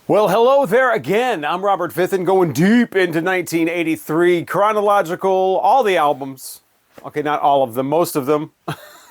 Well, hello there again. I'm Robert Fitton, going deep into 1983, chronological, all the albums. Okay, not all of them, most of them.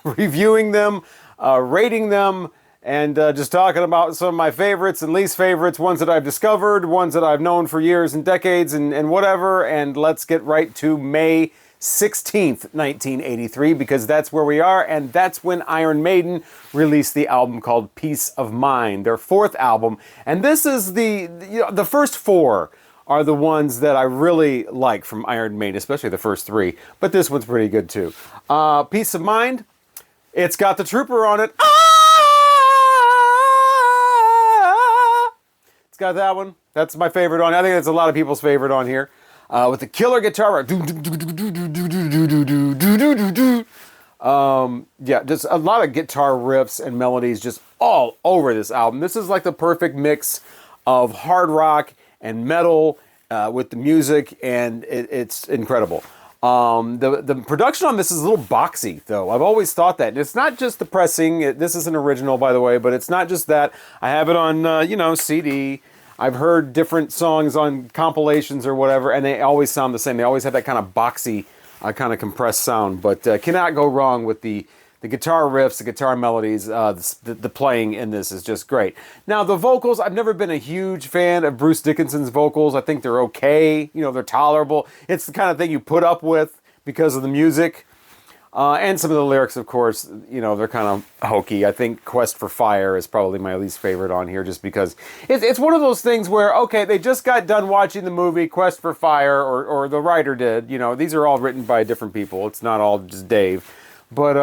Reviewing them, rating them, and just talking about some of my favorites and least favorites, ones that I've discovered, ones that I've known for years and decades and whatever. And let's get right to May 16th, 1983, because that's where we are, and that's when Iron Maiden released the album called Peace of Mind, their fourth album. And this is the first four are the ones that I really like from Iron Maiden, especially the first three, but this one's pretty good too. Peace of Mind, it's got the Trooper on it. It's got that one. That's my favorite on. I think that's a lot of people's favorite on here. With the killer guitar. Yeah, just a lot of guitar riffs and melodies just all over this album. This is like the perfect mix of hard rock and metal with the music, and it's incredible. The production on this is a little boxy, though. I've always thought that. And it's not just the pressing. This is an original, by the way, but it's not just that. I have it on, CD. I've heard different songs on compilations or whatever, and they always sound the same. They always have that kind of boxy, kind of compressed sound. But cannot go wrong with the guitar riffs, the guitar melodies. The playing in this is just great. Now, the vocals, I've never been a huge fan of Bruce Dickinson's vocals. I think they're okay. They're tolerable. It's the kind of thing you put up with because of the music. And some of the lyrics, of course, they're kind of hokey. I think Quest for Fire is probably my least favorite on here just because it's one of those things where, okay, they just got done watching the movie Quest for Fire, or the writer did. These are all written by different people. It's not all just Dave. But,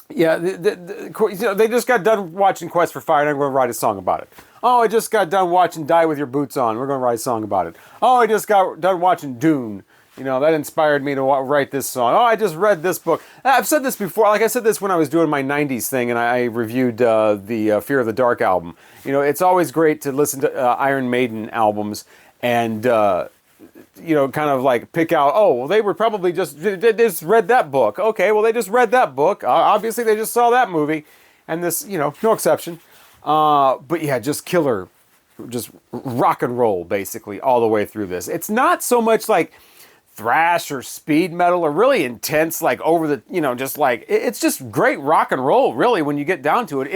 yeah, they just got done watching Quest for Fire, and I'm going to write a song about it. Oh, I just got done watching Die With Your Boots On. We're going to write a song about it. Oh, I just got done watching Dune. That inspired me to write this song. Oh, I just read this book. I've said this before. Like I said this when I was doing my 90s thing, and I reviewed the Fear of the Dark album. It's always great to listen to Iron Maiden albums and, kind of like pick out, oh, well, they were probably they just read that book. Okay, well, they just read that book. Obviously, they just saw that movie. And this, no exception. But yeah, just killer, just rock and roll, basically, all the way through this. It's not so much like thrash or speed metal or really intense, like over the, just like, it's just great rock and roll, really, when you get down to it.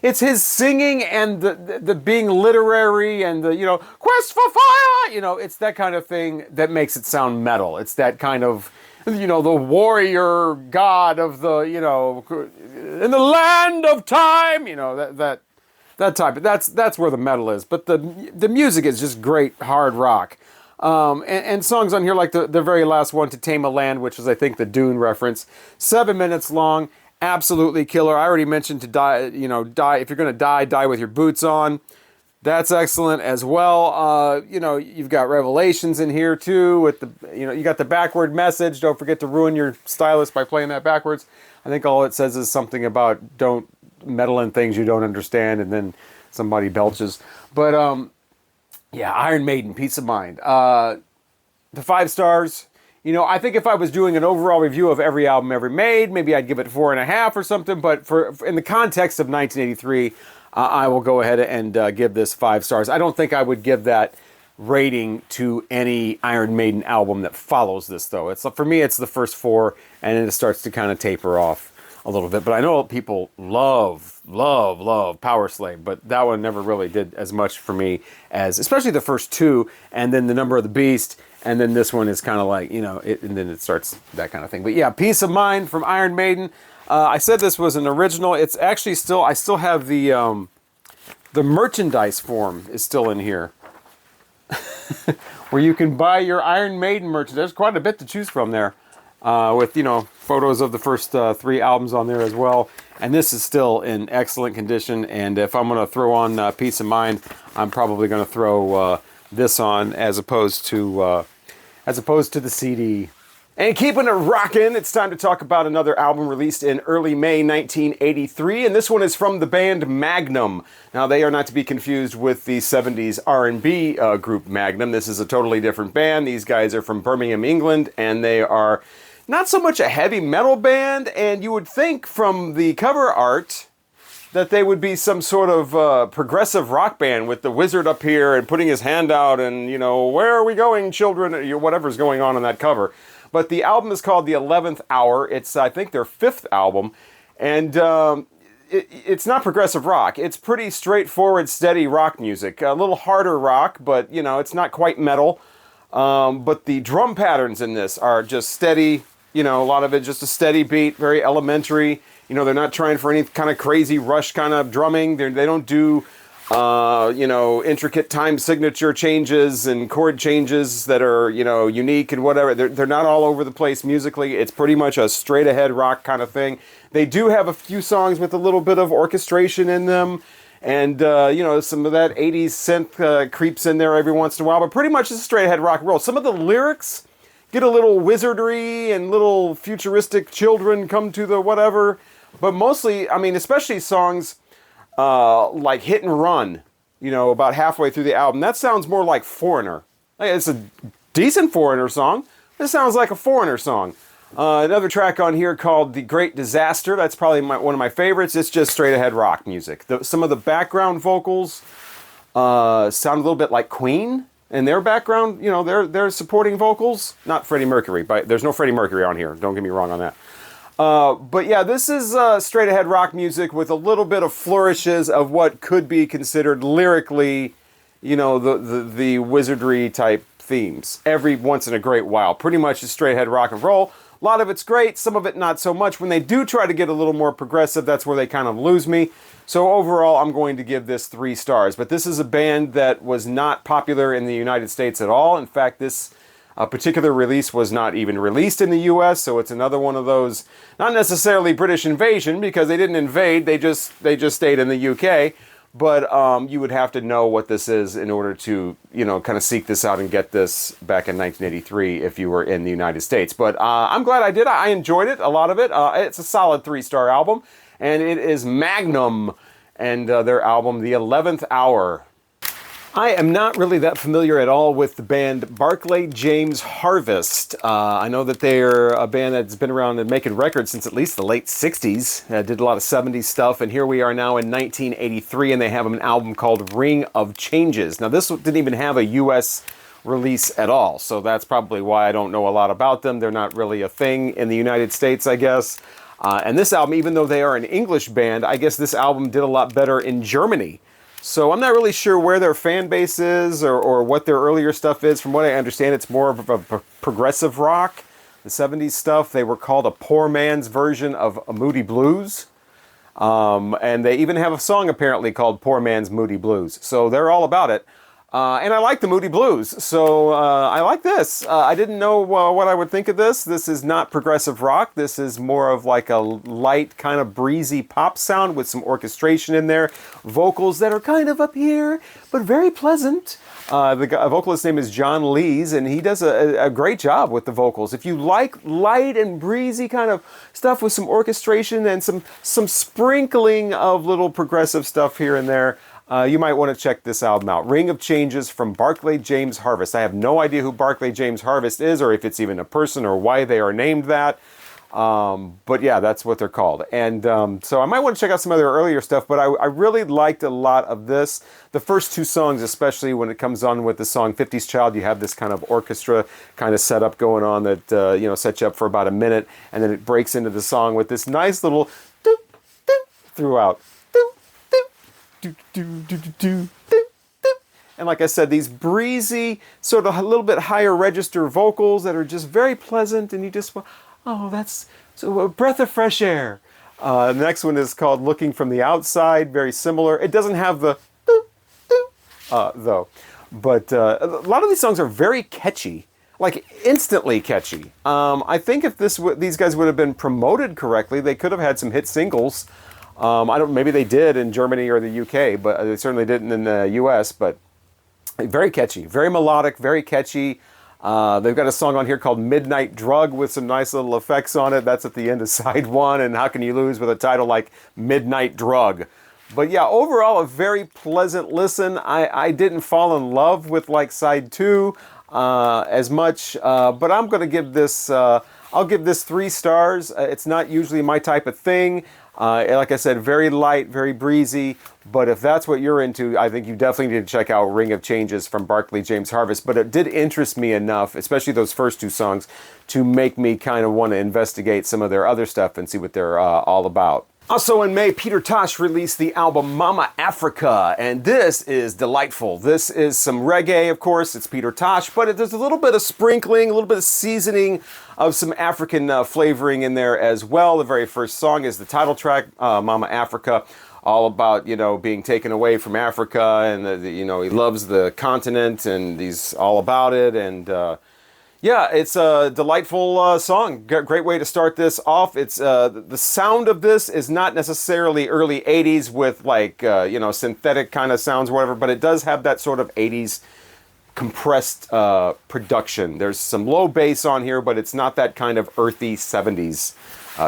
It's his singing and the being literary and the, Quest for Fire, it's that kind of thing that makes it sound metal. It's that kind of, the warrior god of the, in the land of time, that type. That's where the metal is. But the music is just great hard rock. And songs on here like the very last one, To Tame a Land, which is, I think, the Dune reference. 7 minutes long, absolutely killer. I already mentioned to die, if you're going to die with your boots on. That's excellent as well. You've got Revelations in here too with you got the backward message. Don't forget to ruin your stylus by playing that backwards. I think all it says is something about don't meddle in things you don't understand, and then somebody belches. But, yeah, Iron Maiden, Peace of Mind. The 5 stars. I think if I was doing an overall review of every album ever made, maybe I'd give it 4.5 or something. But for in the context of 1983, I will go ahead and give this 5 stars. I don't think I would give that rating to any Iron Maiden album that follows this, though. For me, it's the first 4, and then it starts to kind of taper off a little bit. But I know people love Power Slave, but that one never really did as much for me as, especially the first 2, and then The Number of the Beast, and then this one is kind of like, and then it starts that kind of thing. But yeah, Peace of Mind from Iron Maiden. I said this was an original. It's actually I still have the merchandise form is still in here. Where you can buy your Iron Maiden merchandise. There's quite a bit to choose from there. With, photos of the first 3 albums on there as well. And this is still in excellent condition. And if I'm going to throw on Peace of Mind, I'm probably going to throw this on as opposed to the CD. And keeping it rockin', it's time to talk about another album released in early May 1983, and this one is from the band Magnum. Now, they are not to be confused with the 70s R&B group Magnum. This is a totally different band. These guys are from Birmingham, England, and they are not so much a heavy metal band, and you would think from the cover art that they would be some sort of progressive rock band with the wizard up here and putting his hand out and, you know, where are we going, children, or whatever's going on that cover. But the album is called The 11th Hour. It's, I think, their 5th album. And it's not progressive rock. It's pretty straightforward, steady rock music. A little harder rock, but, you know, it's not quite metal. But the drum patterns in this are just steady. You know, a lot of it just a steady beat, very elementary. You know, they're not trying for any kind of crazy rush kind of drumming. They don't do, you know, intricate time signature changes and chord changes that are, you know, unique and whatever. They're not all over the place musically. It's pretty much a straight ahead rock kind of thing. They do have a few songs with a little bit of orchestration in them. And, you know, some of that 80s synth creeps in there every once in a while. But pretty much it's a straight ahead rock and roll. Some of the lyrics get a little wizardry and little futuristic children come to the whatever. But mostly, I mean, especially songs like Hit and Run, you know, about halfway through the album. That sounds more like Foreigner. It's a decent Foreigner song. This sounds like a Foreigner song. Another track on here called The Great Disaster. That's probably one of my favorites. It's just straight ahead rock music. Some of the background vocals sound a little bit like Queen. In their background, you know, they're supporting vocals. Not Freddie Mercury, but there's no Freddie Mercury on here. Don't get me wrong on that. But yeah, this is straight ahead rock music with a little bit of flourishes of what could be considered lyrically, you know, the wizardry type themes every once in a great while. Pretty much just straight ahead rock and roll. A lot of it's great, some of it not so much. When they do try to get a little more progressive, that's where they kind of lose me. So overall, I'm going to give this 3 stars. But this is a band that was not popular in the United States at all. In fact, this particular release was not even released in the US, so it's another one of those, not necessarily British invasion, because they didn't invade, they just stayed in the UK. But you would have to know what this is in order to, you know, kind of seek this out and get this back in 1983 if you were in the United States. But I'm glad I did. I enjoyed it, a lot of it. It's a solid 3-star album, and it is Magnum and their album, The 11th Hour. I am not really that familiar at all with the band Barklay James Harvest. I know that they're a band that's been around and making records since at least the late 60s. Did a lot of 70s stuff, and here we are now in 1983, and they have an album called Ring of Changes. Now, this didn't even have a U.S. release at all, so that's probably why I don't know a lot about them. They're not really a thing in the United States, I guess. And this album, even though they are an English band, I guess this album did a lot better in Germany. So I'm not really sure where their fan base is or what their earlier stuff is. From what I understand, it's more of a progressive rock. The 70s stuff, they were called a poor man's version of a Moody Blues. And they even have a song apparently called Poor Man's Moody Blues. So they're all about it. And I like the Moody Blues, so I like this. I didn't know what I would think of this. This is not progressive rock. This is more of like a light, kind of breezy pop sound with some orchestration in there. Vocals that are kind of up here, but very pleasant. The vocalist's name is John Lees, and he does a great job with the vocals. If you like light and breezy kind of stuff with some orchestration and some sprinkling of little progressive stuff here and there, you might want to check this album out. Ring of Changes from Barklay James Harvest. I have no idea who Barklay James Harvest is or if it's even a person or why they are named that. But yeah, that's what they're called. And so I might want to check out some of their earlier stuff, but I really liked a lot of this. The first 2 songs, especially when it comes on with the song 50s Child, you have this kind of orchestra kind of setup going on that, you know, sets you up for about a minute, and then it breaks into the song with this nice little doo, doo, throughout. And like I said, these breezy, sort of a little bit higher register vocals that are just very pleasant, and you just, oh, that's so a breath of fresh air. The next one is called Looking from the Outside, very similar. It doesn't have the though, but a lot of these songs are very catchy, like instantly catchy. I think if these guys would have been promoted correctly, they could have had some hit singles. Maybe they did in Germany or the UK, but they certainly didn't in the US, but very catchy, very melodic, very catchy. They've got a song on here called Midnight Drug with some nice little effects on it. That's at the end of side 1, and how can you lose with a title like Midnight Drug? But yeah, overall, a very pleasant listen. I didn't fall in love with like side 2 as much, but I'm going to give this, I'll give this 3 stars. It's not usually my type of thing. Like I said, very light, very breezy. But if that's what you're into, I think you definitely need to check out Ring of Changes from Barklay James Harvest. But it did interest me enough, especially those first two songs, to make me kind of want to investigate some of their other stuff and see what they're all about. Also in May, Peter Tosh released the album Mama Africa, and this is delightful. This is some reggae, of course, it's Peter Tosh, but there's a little bit of sprinkling, a little bit of seasoning of some African flavoring in there as well. The very first song is the title track, Mama Africa, all about, being taken away from Africa, and, he loves the continent, and he's all about it, and... yeah, it's a delightful song. Great way to start this off. It's the sound of this is not necessarily early 80s with like, synthetic kind of sounds or whatever, but it does have that sort of 80s compressed production. There's some low bass on here, but it's not that kind of earthy 70s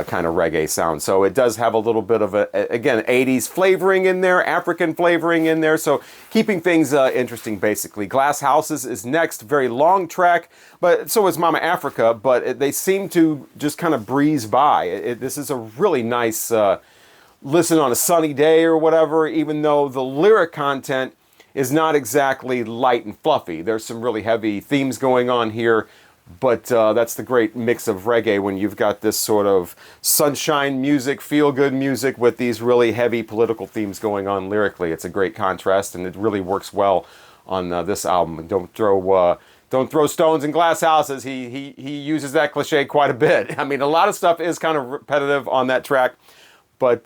kind of reggae sound. So it does have a little bit of again, 80s flavoring in there, African flavoring in there. So keeping things interesting, basically. Glass Houses is next, very long track, but so is Mama Africa, but they seem to just kind of breeze by. This is a really nice listen on a sunny day or whatever, even though the lyric content is not exactly light and fluffy. There's some really heavy themes going on here. But that's the great mix of reggae when you've got this sort of sunshine music, feel-good music with these really heavy political themes going on lyrically. It's a great contrast, and it really works well on this album. Don't throw stones in glass houses. He uses that cliche quite a bit. I mean, a lot of stuff is kind of repetitive on that track, but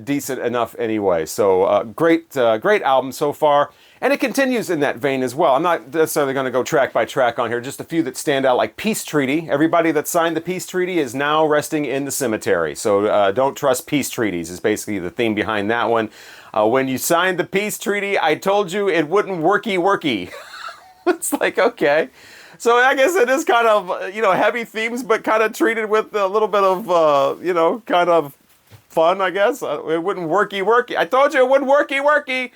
decent enough anyway. So great album so far. And it continues in that vein as well. I'm not necessarily going to go track by track on here, just a few that stand out, like Peace Treaty. Everybody that signed the Peace Treaty is now resting in the cemetery. So don't trust peace treaties is basically the theme behind that one. When you signed the Peace Treaty, I told you it wouldn't worky. It's like, okay. So I guess it is kind of, heavy themes, but kind of treated with a little bit of, kind of fun, I guess. It wouldn't worky. I told you it wouldn't worky.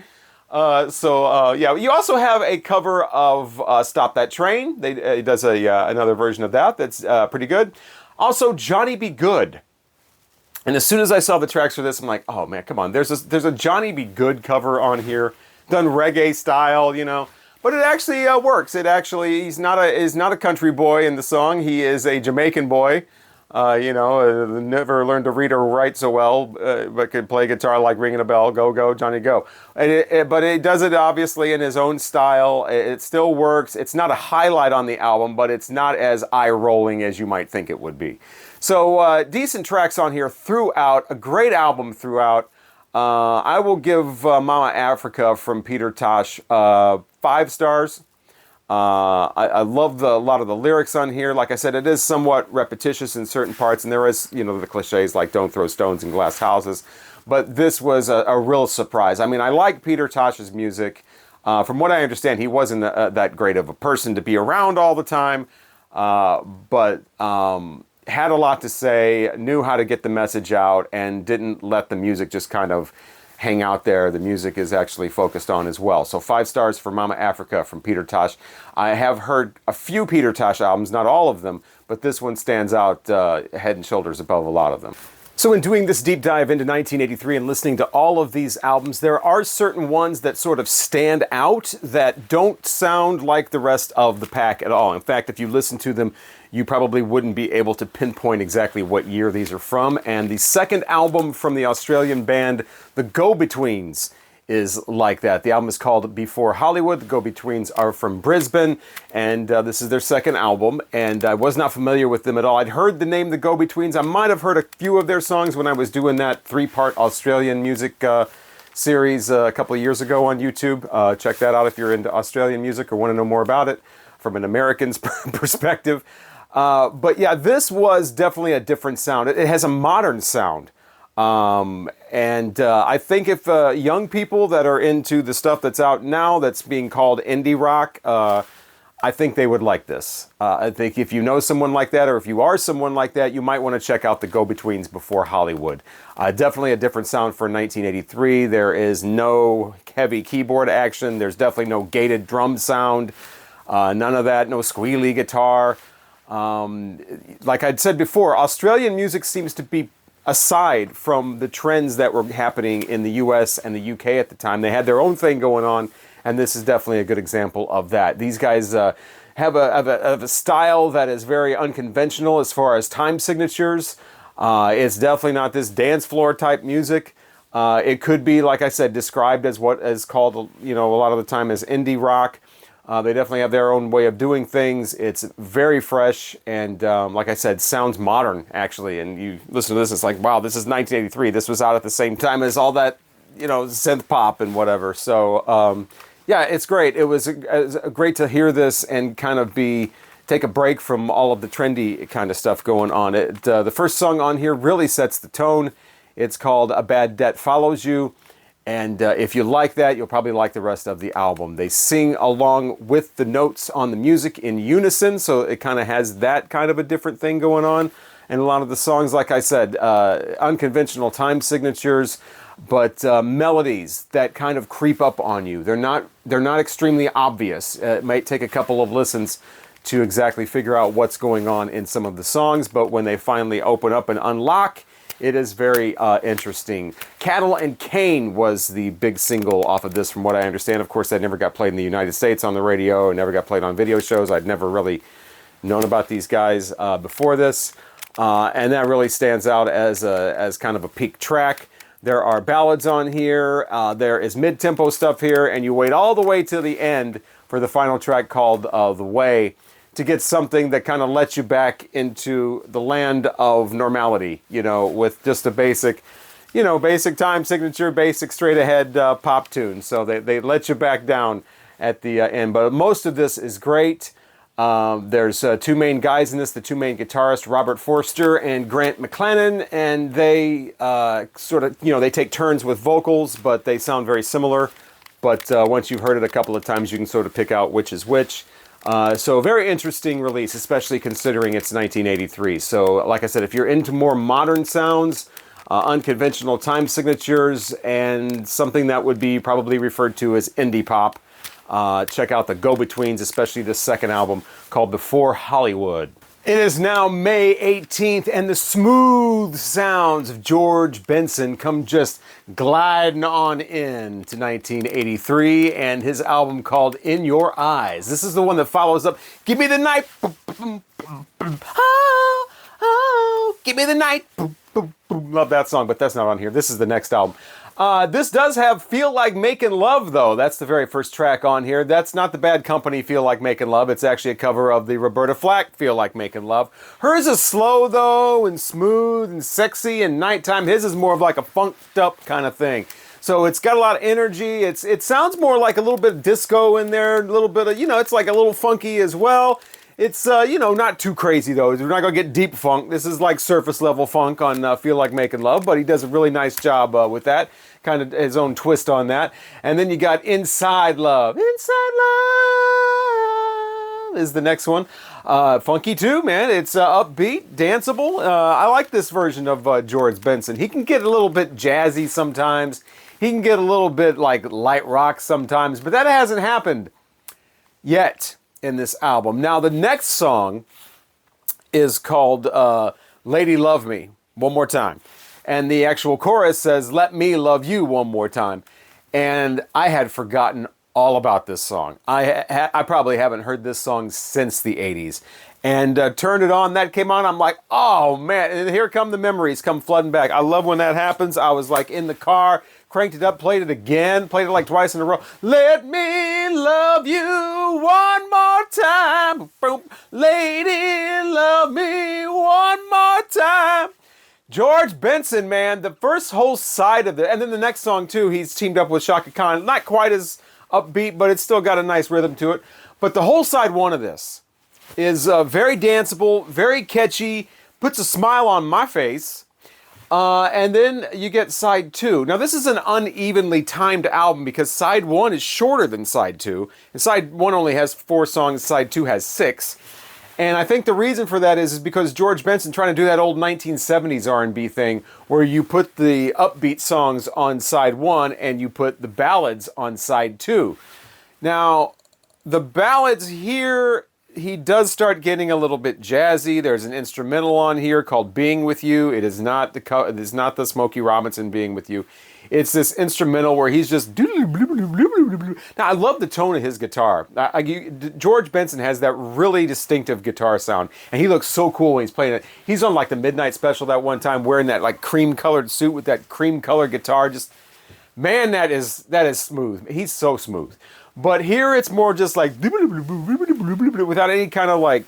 Yeah, you also have a cover of Stop That Train. He does another version of that that's pretty good. Also, Johnny Be Good. And as soon as I saw the tracks for this, I'm like, oh man, come on. There's a Johnny Be Good cover on here, done reggae style, But it actually works. He's not a country boy in the song. He is a Jamaican boy. Never learned to read or write so well, but could play guitar like ringing a bell, go, Johnny, go. But it does it obviously in his own style. It still works. It's not a highlight on the album, but it's not as eye-rolling as you might think it would be. So decent tracks on here throughout, a great album throughout. I will give Mama Africa from Peter Tosh 5 stars. I love a lot of the lyrics on here. Like I said, it is somewhat repetitious in certain parts, and there is, the cliches like don't throw stones in glass houses. But this was a real surprise. I mean, I like Peter Tosh's music. From what I understand, he wasn't that great of a person to be around all the time, but had a lot to say, knew how to get the message out, and didn't let the music just kind of hang out there. The music is actually focused on as well. So 5 stars for Mama Africa from Peter Tosh. I have heard a few Peter Tosh albums, not all of them, but this one stands out head and shoulders above a lot of them. So in doing this deep dive into 1983 and listening to all of these albums, there are certain ones that sort of stand out that don't sound like the rest of the pack at all. In fact, if you listen to them, you probably wouldn't be able to pinpoint exactly what year these are from. And the second album from the Australian band, the Go-Betweens, is like that. The album is called Before Hollywood. The Go-Betweens are from Brisbane, and this is their second album, and I was not familiar with them at all. I'd heard the name The Go-Betweens. I might have heard a few of their songs when I was doing that 3-part Australian music series a couple of years ago on YouTube. Check that out if you're into Australian music or want to know more about it from an American's perspective. But yeah, this was definitely a different sound. It has a modern sound. I think if young people that are into the stuff that's out now that's being called indie rock, I think they would like this. I think if you know someone like that, or if you are someone like that, you might want to check out the Go-Betweens Before Hollywood. Definitely a different sound for 1983. There is no heavy keyboard action. There's definitely no gated drum sound. None of that. No squealy guitar. Like I'd said before, Australian music seems to be aside from the trends that were happening in the US and the UK at the time. They had their own thing going on, and this is definitely a good example of that. These guys have a style that is very unconventional as far as time signatures. It's definitely not this dance floor type music. It could be, like I said, described as what is called, a lot of the time as indie rock. They definitely have their own way of doing things. It's very fresh and, like I said, sounds modern, actually. And you listen to this, it's like, wow, this is 1983. This was out at the same time as all that, synth pop and whatever. So, yeah, it's great. It was great to hear this and kind of take a break from all of the trendy kind of stuff going on. The first song on here really sets the tone. It's called A Bad Debt Follows You. And if you like that, you'll probably like the rest of the album. They sing along with the notes on the music in unison, so it kind of has that kind of a different thing going on. And a lot of the songs, like I said, unconventional time signatures, but melodies that kind of creep up on you. They're not extremely obvious. It might take a couple of listens to exactly figure out what's going on in some of the songs, but when they finally open up and unlock, it is very interesting. Cattle and Cane was the big single off of this, from what I understand. Of course, that never got played in the United States on the radio and never got played on video shows. I'd never really known about these guys before this. And that really stands out as kind of a peak track. There are ballads on here. There is mid-tempo stuff here. And you wait all the way to the end for the final track called The Way, to get something that kind of lets you back into the land of normality, with just a basic time signature, basic straight ahead pop tune. So they let you back down at the end. But most of this is great. There's two main guys in this, the two main guitarists, Robert Forster and Grant McLennan, and they they take turns with vocals, but they sound very similar. But once you've heard it a couple of times, you can sort of pick out which is which. So a very interesting release, especially considering it's 1983. So like I said, if you're into more modern sounds, unconventional time signatures, and something that would be probably referred to as indie pop, check out the Go-Betweens, especially this second album called Before Hollywood. It is now May 18th, and the smooth sounds of George Benson come just gliding on in to 1983 and his album called In Your Eyes. This is the one that follows up, Give Me the Night, oh, oh, give me the night. Love that song, but that's not on here. This is the next album. This does have Feel Like Making Love, though. That's the very first track on here. That's not the Bad Company Feel Like Making Love. It's actually a cover of the Roberta Flack Feel Like Making Love. Hers is slow, though, and smooth and sexy and nighttime. His is more of like a funked up kind of thing. So it's got a lot of energy. It sounds more like a little bit of disco in there, a little bit of, it's like a little funky as well. It's, not too crazy, though. We're not going to get deep funk. This is like surface level funk on Feel Like Making Love, but he does a really nice job with that. Kind of his own twist on that. And then you got Inside Love. Inside Love is the next one. Funky too, man. It's upbeat, danceable. I like this version of George Benson. He can get a little bit jazzy sometimes. He can get a little bit like light rock sometimes, but that hasn't happened yet in this album. Now, the next song is called Lady Love Me, One More Time. And the actual chorus says, Let me love you one more time. And I had forgotten all about this song. I probably haven't heard this song since the 80s. And turned it on, that came on, I'm like, oh man, and here come the memories come flooding back. I love when that happens. I was like in the car, cranked it up, played it again, played it like twice in a row. Let me love you one more time. Boom. Lady, love me one more time. George Benson, man, the first whole side of it, and then the next song too, he's teamed up with Shaka Khan. Not quite as upbeat, but it's still got a nice rhythm to it. But the whole side one of this is very danceable, very catchy, puts a smile on my face. And then you get side two. Now this is an unevenly timed album because side one is shorter than side two. And side one only has 4 songs, side two has 6. And I think the reason for that is because George Benson trying to do that old 1970s R&B thing where you put the upbeat songs on side one and you put the ballads on side two. Now, the ballads here he does start getting a little bit jazzy. There's an instrumental on here called "Being with You." It is not it is not the Smokey Robinson "Being with You." It's this instrumental where he's just. Now I love the tone of his guitar. George Benson has that really distinctive guitar sound, and he looks so cool when he's playing it. He's on like the Midnight Special that one time, wearing that like cream-colored suit with that cream-colored guitar. Just man, that is smooth. He's so smooth. But here it's more just like without any kind of like,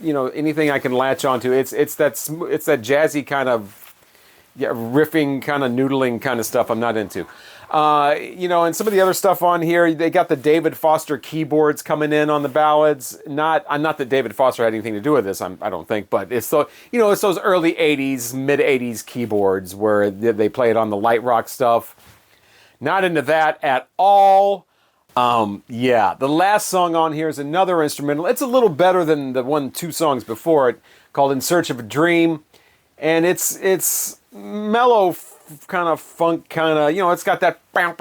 anything I can latch onto. It's that jazzy kind of riffing, kind of noodling kind of stuff I'm not into. And some of the other stuff on here, they got the David Foster keyboards coming in on the ballads. Not that David Foster had anything to do with this, I don't think, but it's it's those early 80s, mid 80s keyboards where they play it on the light rock stuff. Not into that at all. The last song on here is another instrumental. It's a little better than the 2 songs before it, called "In Search of a Dream," and it's mellow, kind of funk, kind of, it's got that bounce,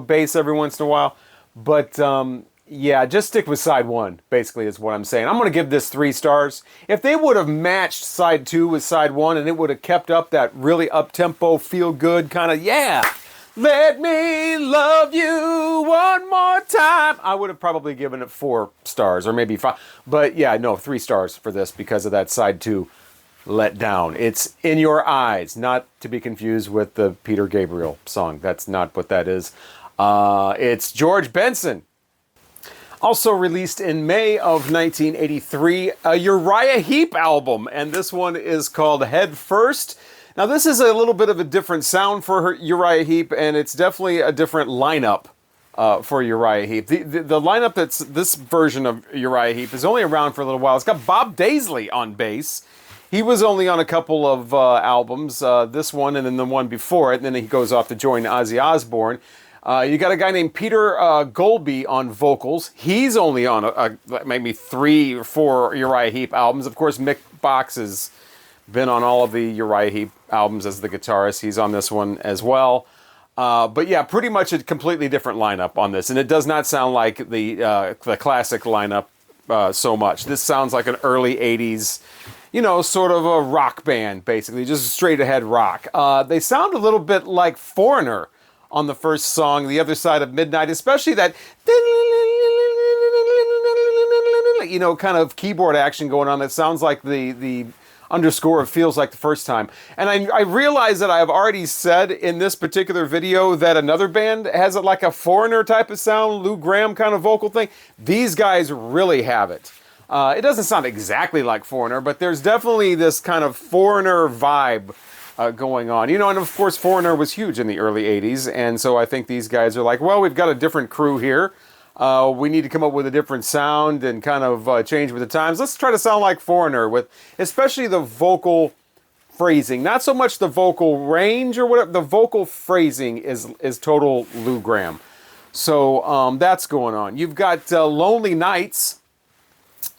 bass every once in a while. But just stick with side 1, basically, is what I'm saying. I'm going to give this 3 stars. If they would have matched side 2 with side 1, and it would have kept up that really up-tempo, feel-good kind of, let me love you one more time, I would have probably given it 4 stars, or maybe 5. But 3 stars for this because of that side 2 let down. It's In Your Eyes, not to be confused with the Peter Gabriel song. That's not what that is. It's George Benson. Also released in May of 1983, a Uriah Heap album, and this one is called Head First. Now, this is a little bit of a different sound for Uriah Heep, and it's definitely a different lineup for Uriah Heep. The lineup that's this version of Uriah Heep is only around for a little while. It's got Bob Daisley on bass. He was only on a couple of albums, this one and then the one before it, and then he goes off to join Ozzy Osbourne. You got a guy named Peter Golby on vocals. He's only on maybe 3 or 4 Uriah Heep albums. Of course, Mick Box has been on all of the Uriah Heep albums as the guitarist. He's on this one as well. But pretty much a completely different lineup on this. And it does not sound like the classic lineup so much. This sounds like an early 80s, sort of a rock band, basically. Just straight ahead rock. They sound a little bit like Foreigner on the first song, The Other Side of Midnight, especially that kind of keyboard action going on that sounds like the underscore of Feels Like the First Time. And I realize that I have already said in this particular video that another band has like a Foreigner type of sound, Lou Gramm kind of vocal thing. These guys really have it. It doesn't sound exactly like Foreigner, but there's definitely this kind of Foreigner vibe going on. And of course Foreigner was huge in the early 80s, and so I think these guys are like, well, we've got a different crew here. We need to come up with a different sound and kind of change with the times. Let's try to sound like Foreigner, with especially the vocal phrasing. Not so much the vocal range or whatever. The vocal phrasing is total Lou Gramm. So that's going on. You've got Lonely Nights.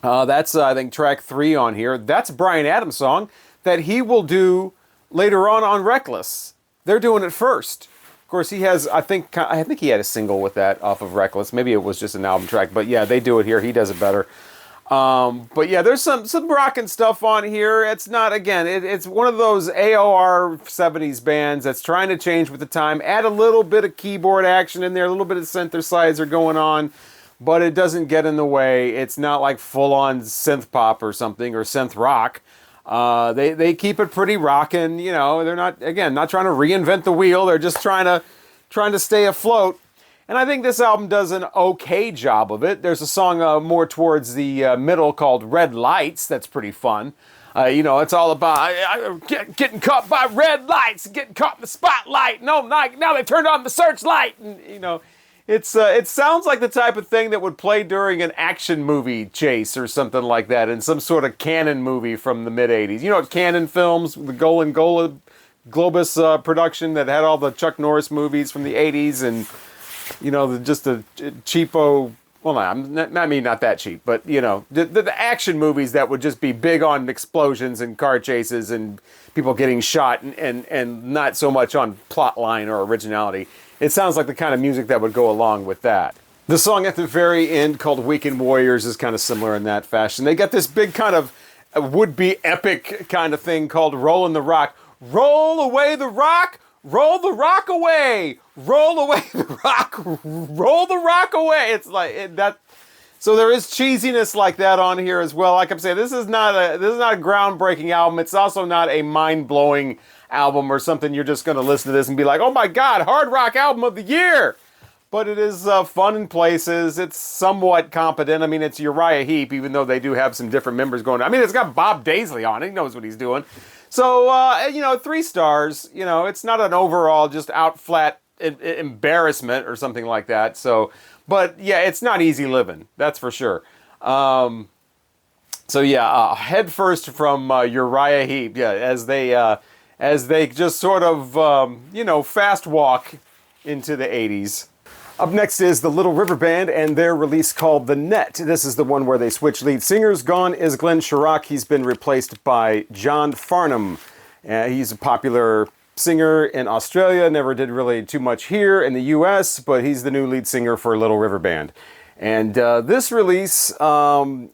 That's, I think, track 3 on here. That's a Bryan Adams song that he will do later on Reckless. They're doing it first. Of course, he has, I think he had a single with that off of Reckless. Maybe it was just an album track, but they do it here. He does it better. But there's some rockin' stuff on here. It's not, again, it's one of those AOR 70s bands that's trying to change with the time. Add a little bit of keyboard action in there, a little bit of synthesizer going on, but it doesn't get in the way. It's not like full-on synth pop or something, or synth rock. They keep it pretty rockin', they're not trying to reinvent the wheel. They're just trying to stay afloat. And I think this album does an okay job of it. There's a song more towards the middle called Red Lights that's pretty fun. It's all about getting caught by red lights, getting caught in the spotlight. No, now they turned on the searchlight. And, it sounds like the type of thing that would play during an action movie chase or something like that in some sort of Cannon movie from the mid-'80s. Cannon films, the Golan Globus production that had all the Chuck Norris movies from the 80s and, just a cheapo, well, not that cheap, but, the action movies that would just be big on explosions and car chases and people getting shot and not so much on plot line or originality. It sounds like the kind of music that would go along with that. The song at the very end called Weekend Warriors is kind of similar in that fashion. They got this big kind of would-be epic kind of thing called Rollin' the Rock. Roll away the rock, roll the rock away, roll away the rock, roll the rock away. It's like that. So there is cheesiness like that on here as well. Like I'm saying, this is not a groundbreaking album. It's also not a mind-blowing album or something you're just going to listen to this and be like, oh my God, hard rock album of the year. But it is fun in places. It's somewhat competent. I mean, it's Uriah Heap, even though they do have some different members going. I mean, it's got Bob Daisley on it. He knows what he's doing. So, 3 stars. It's not an overall just out flat embarrassment or something like that. So, but yeah, it's not easy living. That's for sure. Head first from Uriah Heap. Yeah, as they just sort of, fast walk into the 80s. Up next is the Little River Band and their release called The Net. This is the one where they switch lead singers. Gone is Glenn Sharrock. He's been replaced by John Farnham. He's a popular singer in Australia, never did really too much here in the US, but he's the new lead singer for Little River Band. And this release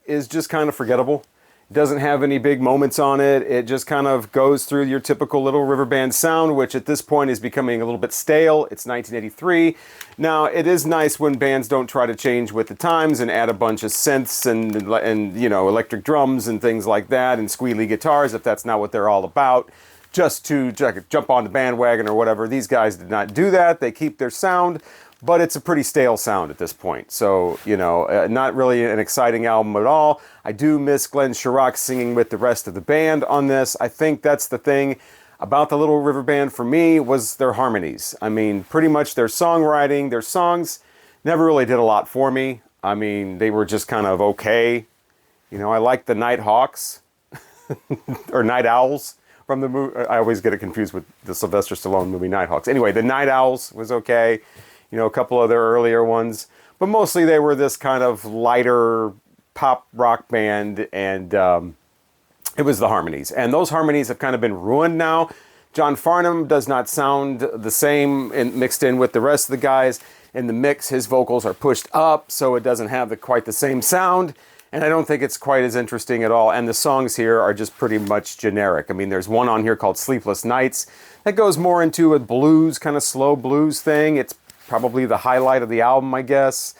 is just kind of forgettable. Doesn't have any big moments on it. It just kind of goes through your typical Little River Band sound, which at this point is becoming a little bit stale. It's 1983. Now, it is nice when bands don't try to change with the times and add a bunch of synths and electric drums and things like that and squealy guitars if that's not what they're all about, just to jump on the bandwagon or whatever. These guys did not do that. They keep their sound, but it's a pretty stale sound at this point. So, not really an exciting album at all. I do miss Glenn Sharrock singing with the rest of the band on this. I think that's the thing about the Little River Band for me was their harmonies. I mean, pretty much their songwriting, their songs never really did a lot for me. I mean, they were just kind of okay. I like the Night Hawks or Night Owls from the movie. I always get it confused with the Sylvester Stallone movie Night Hawks. Anyway, the Night Owls was okay. A couple of their earlier ones. But mostly they were this kind of lighter pop rock band, and it was the harmonies. And those harmonies have kind of been ruined now. John Farnham does not sound the same mixed in with the rest of the guys. In the mix, his vocals are pushed up, so it doesn't have quite the same sound. And I don't think it's quite as interesting at all. And the songs here are just pretty much generic. I mean, there's one on here called Sleepless Nights that goes more into a blues, kind of slow blues thing. It's probably the highlight of the album, I guess.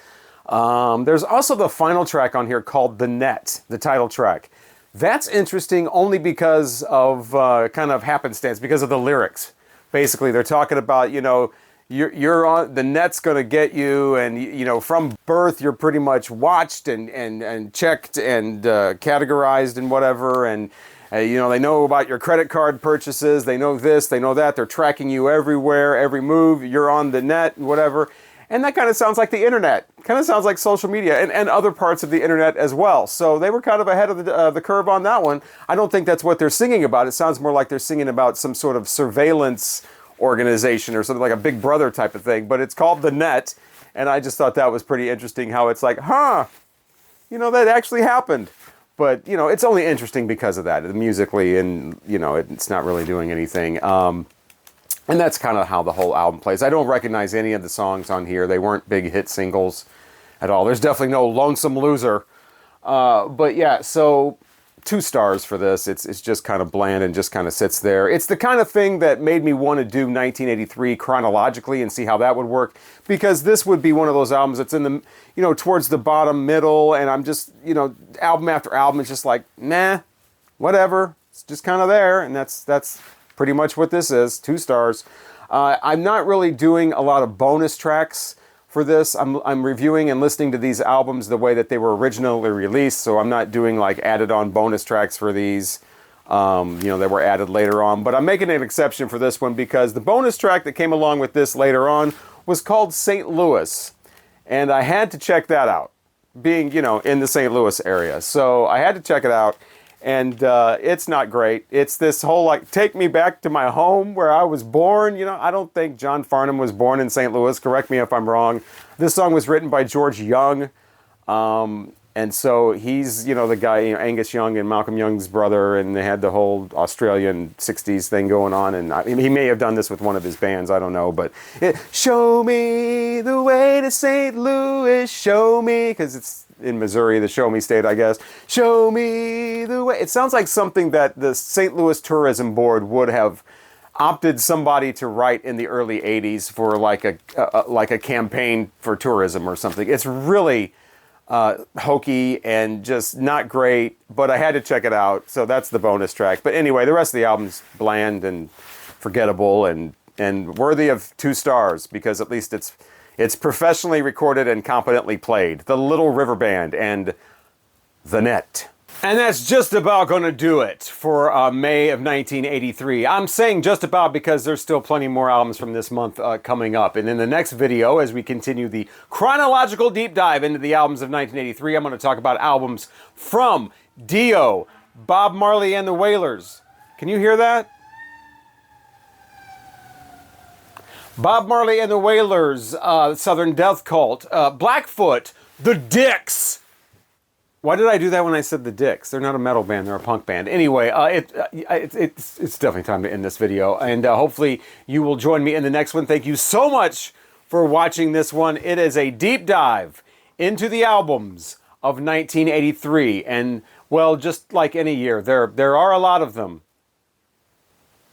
There's also the final track on here called The Net, the title track. That's interesting only because of kind of happenstance, because of the lyrics. Basically, they're talking about, you're on, the net's going to get you, and, from birth, you're pretty much watched and checked and categorized and whatever, and they know about your credit card purchases, they know this, they know that, they're tracking you everywhere, every move, you're on the net, whatever. And that kind of sounds like the internet, kind of sounds like social media and other parts of the internet as well. So they were kind of ahead of the curve on that one. I don't think that's what they're singing about. It sounds more like they're singing about some sort of surveillance organization or something like a Big Brother type of thing. But it's called The Net, and I just thought that was pretty interesting how it's like, that actually happened. But, it's only interesting because of that, musically, and, it's not really doing anything. And that's kind of how the whole album plays. I don't recognize any of the songs on here. They weren't big hit singles at all. There's definitely no Lonesome Loser. But yeah, so 2 stars for this. It's just kind of bland and just kind of sits there. It's the kind of thing that made me want to do 1983 chronologically and see how that would work. Because this would be one of those albums that's in the, towards the bottom middle. And I'm just, album after album is just like, nah, whatever. It's just kind of there. And that's pretty much what this is, 2 stars. I'm not really doing a lot of bonus tracks for this. I'm reviewing and listening to these albums the way that they were originally released, so I'm not doing like added on bonus tracks for these, that were added later on. But I'm making an exception for this one because the bonus track that came along with this later on was called St. Louis. And I had to check that out, being, in the St. Louis area. So I had to check it out. And it's not great. It's this whole, take me back to my home where I was born. I don't think John Farnham was born in St. Louis. Correct me if I'm wrong. This song was written by George Young. And And so he's, you know, the guy, you know, Angus Young and Malcolm Young's brother, and they had the whole Australian 60s thing going on. And I mean, he may have done this with one of his bands, I don't know. But show me the way to St. Louis, show me, because it's in Missouri, the show me state, I guess. Show me the way. It sounds like something that the St. Louis Tourism Board would have opted somebody to write in the early 80s for like a campaign for tourism or something. It's really hokey and just not great, but I had to check it out, so that's the bonus track. But anyway, the rest of the album's bland and forgettable and worthy of 2 stars, because at least it's professionally recorded and competently played. The Little River Band and The Net. And that's just about going to do it for May of 1983. I'm saying just about because there's still plenty more albums from this month coming up. And in the next video, as we continue the chronological deep dive into the albums of 1983, I'm going to talk about albums from Dio, Bob Marley and the Wailers. Can you hear that? Bob Marley and the Wailers, Southern Death Cult, Blackfoot, The Dicks. Why did I do that when I said the Dicks? They're not a metal band, they're a punk band. Anyway, it's definitely time to end this video, and hopefully you will join me in the next one. Thank you so much for watching this one. It is a deep dive into the albums of 1983, and well, just like any year, there are a lot of them.